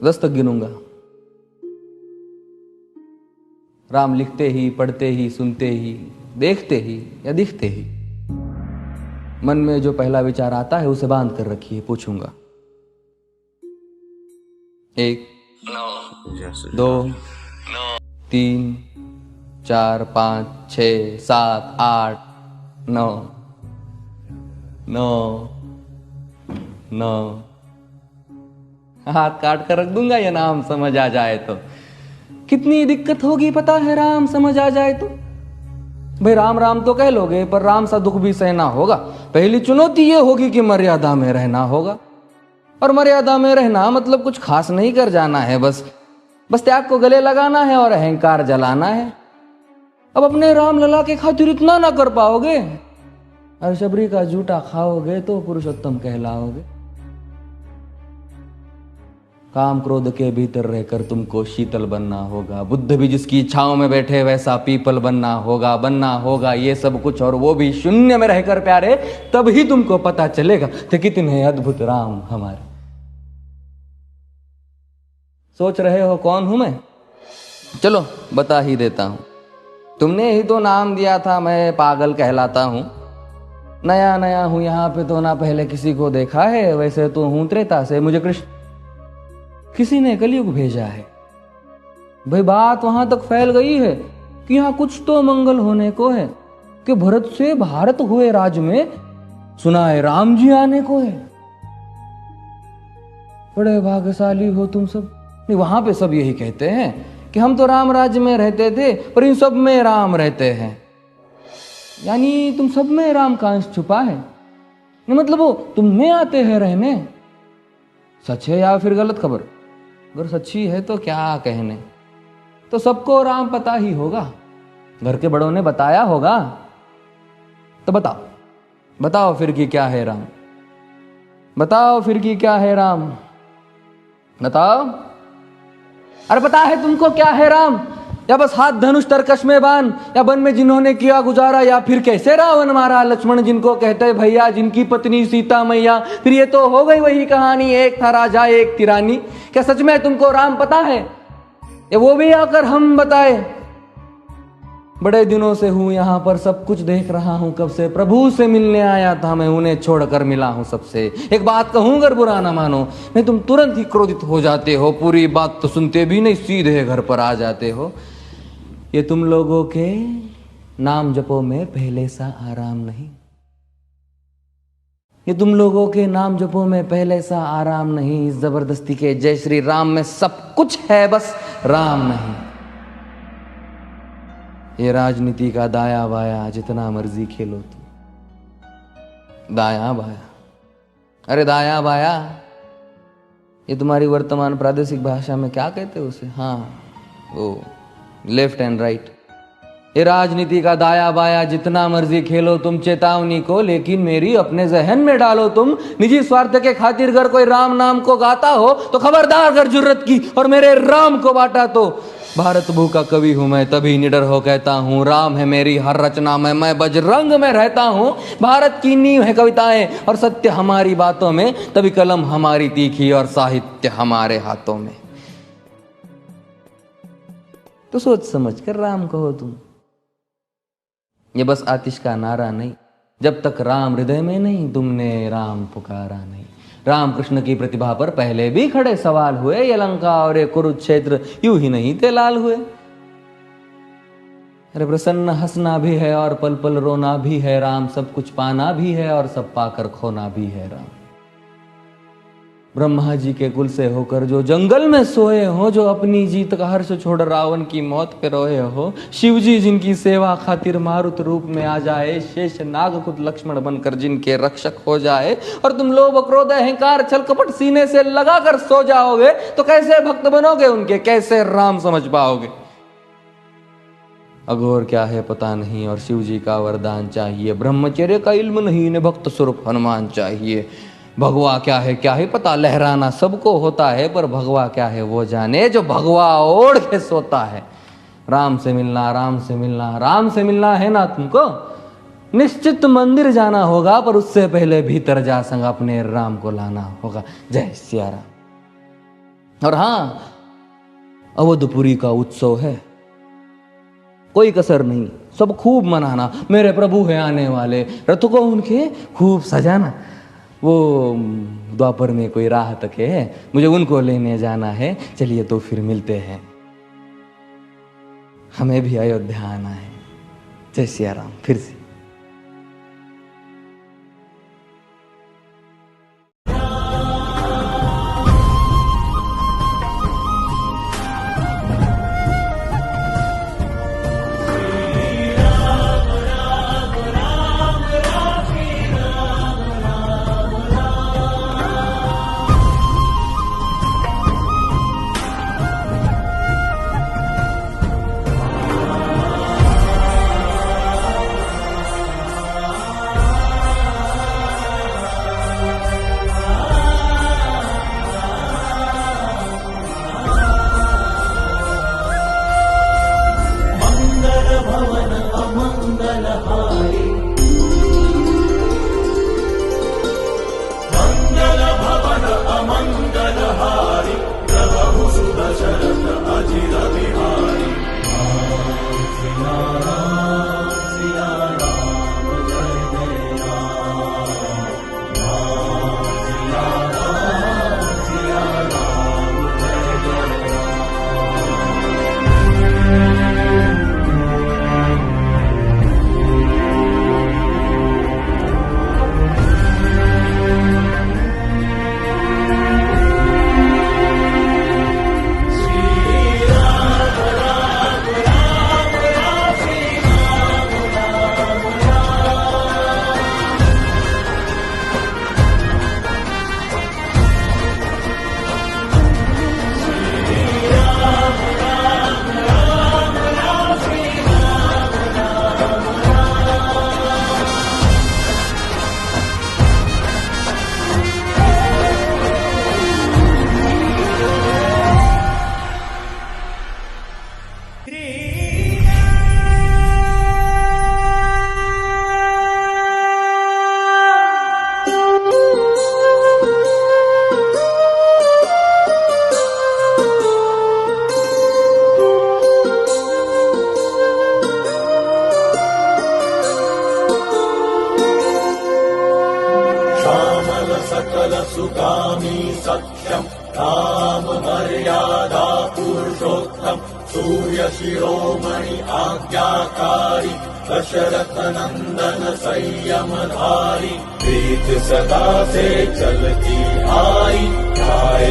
10 तक गिनूंगा। राम लिखते ही, पढ़ते ही, सुनते ही, देखते ही या दिखते ही मन में जो पहला विचार आता है उसे बांध कर रखिए। पूछूंगा 1 2 3 4 5 6 7 8 9 9 9। हाथ काट कर रख दूंगा ये नाम समझ आ जाए तो। कितनी दिक्कत होगी पता है राम समझ आ जाए तो। भाई राम राम तो कह लोगे पर राम सा दुख भी सहना होगा। पहली चुनौती ये होगी कि मर्यादा में रहना होगा। और मर्यादा में रहना मतलब कुछ खास नहीं कर जाना है, बस त्याग को गले लगाना है और अहंकार जलाना है। अब अपने राम लला के खातिर इतना ना कर पाओगे और शबरी का जूठा खाओगे तो पुरुषोत्तम कहलाओगे। काम क्रोध के भीतर रहकर तुमको शीतल बनना होगा। बुद्ध भी जिसकी इच्छाओं में बैठे वैसा पीपल बनना होगा ये सब कुछ, और वो भी शून्य में रहकर प्यारे। तभी तुमको पता चलेगा कि कितने अद्भुत राम हमारे। सोच रहे हो कौन हूं मैं? चलो बता ही देता हूं। तुमने ही तो नाम दिया था मैं पागल कहलाता हूं। नया नया हूं यहाँ पे तो ना पहले किसी को देखा है। वैसे तो हूं त्रेता से, मुझे कृष्ण किसी ने कलयुग भेजा है। भाई बात वहां तक फैल गई है कि यहाँ कुछ तो मंगल होने को है कि भरत से भारत हुए राज में सुना है राम जी आने को है। बड़े भाग्यशाली हो तुम सब। नहीं, वहां पे सब यही कहते हैं कि हम तो राम राज्य में रहते थे पर इन सब में राम रहते हैं। यानी तुम सब में राम का अंश छुपा है। नहीं मतलब वो तुम में आते हैं रहने। सच है या फिर गलत खबर? अगर सच्ची है तो क्या कहने। तो सबको राम पता ही होगा, घर के बड़ों ने बताया होगा। तो बताओ फिर कि क्या है राम। बताओ फिर कि क्या है राम। बताओ। अरे पता है तुमको क्या है राम? या बस हाथ धनुष तरकश में बांध, या वन में जिन्होंने किया गुजारा, या फिर कैसे रावण मारा लक्ष्मण जिनको कहते भैया, जिनकी पत्नी सीता मैया। फिर ये तो हो गई वही कहानी, एक था राजा एक थी रानी। क्या सच में तुमको राम पता है? या वो भी आकर हम बताए? बड़े दिनों से हूं यहां पर, सब कुछ देख रहा हूं कब से। प्रभु से मिलने आया था मैं, उन्हें छोड़कर मिला हूं सबसे। एक बात कहूं अगर बुरा ना मानो, नहीं तुम तुरंत ही क्रोधित हो जाते हो। पूरी बात तो सुनते भी नहीं, सीधे घर पर आ जाते हो। ये तुम लोगों के नाम जपो में पहले सा आराम नहीं। ये तुम लोगों के नाम जपो में पहले सा आराम नहीं। इस जबरदस्ती के जय श्री राम में सब कुछ है, बस राम नहीं। ये राजनीति का दाया बाया जितना मर्जी खेलो तुम। दाया बाया, अरे दाया बाया ये तुम्हारी वर्तमान प्रादेशिक भाषा में क्या कहते हो उसे? हाँ वो लेफ्ट एंड राइट। ये राजनीति का दाया बाया जितना मर्जी खेलो तुम चेतावनी को, लेकिन मेरी अपने जहन में डालो तुम। निजी स्वार्थ के खातिर अगर कोई राम नाम को गाता हो तो खबरदार अगर जुर्रत की और मेरे राम को बांटा तो। भारत भू का कवि हूं मैं, तभी निडर हो कहता हूं राम है मेरी हर रचना में। मैं बजरंग में रहता हूं, भारत की नींव है कविताएं और सत्य हमारी बातों में। तभी कलम हमारी तीखी और साहित्य हमारे हाथों में। तो सोच समझ कर राम कहो तुम। ये बस आतिश का नारा नहीं, जब तक राम हृदय में नहीं तुमने राम पुकारा नहीं। राम कृष्ण की प्रतिभा पर पहले भी खड़े सवाल हुए। ये लंका और ये कुरुक्षेत्र यूं ही नहीं थे लाल हुए। अरे प्रसन्न हंसना भी है और पल पल रोना भी है राम। सब कुछ पाना भी है और सब पाकर खोना भी है राम। ब्रह्मा जी के कुल से होकर जो जंगल में सोए हो, जो अपनी जीत का हर्ष छोड़ रावण की मौत पे रोए हो। शिव जी जिनकी सेवा खातिर मारुत रूप में आ जाए। शेष नाग खुद लक्ष्मण बनकर जिनके रक्षक हो जाए। और तुम लोभ क्रोध अहंकार छल कपट सीने से लगा कर सो जाओगे तो कैसे भक्त बनोगे उनके, कैसे राम समझ पाओगे? अघोर क्या है पता नहीं और शिव जी का वरदान चाहिए। ब्रह्मचर्य का इल्म नहीं, इन्हें भक्त स्वरूप हनुमान चाहिए। भगवा क्या है पता, लहराना सबको होता है पर भगवा क्या है वो जाने जो भगवा ओढ़ के सोता है। राम से मिलना, राम से मिलना, राम से मिलना है ना तुमको? निश्चित मंदिर जाना होगा पर उससे पहले भीतर जा संग अपने राम को लाना होगा। जय सिया राम। और हाँ, अवधपुरी का उत्सव है, कोई कसर नहीं, सब खूब मनाना। मेरे प्रभु है आने वाले, रथ को उनके खूब सजाना। वो द्वापर में कोई राह तक है, मुझे उनको लेने जाना है। चलिए तो फिर मिलते हैं, हमें भी अयोध्या आना है। जय सिया राम। फिर से सुकामी सत्यम राम मर्यादा पुरुषोत्तम सूर्य शिरोमणि आज्ञाकारी दशरथ नंदन संयमधारी प्रीत सदा से चलती आई गाय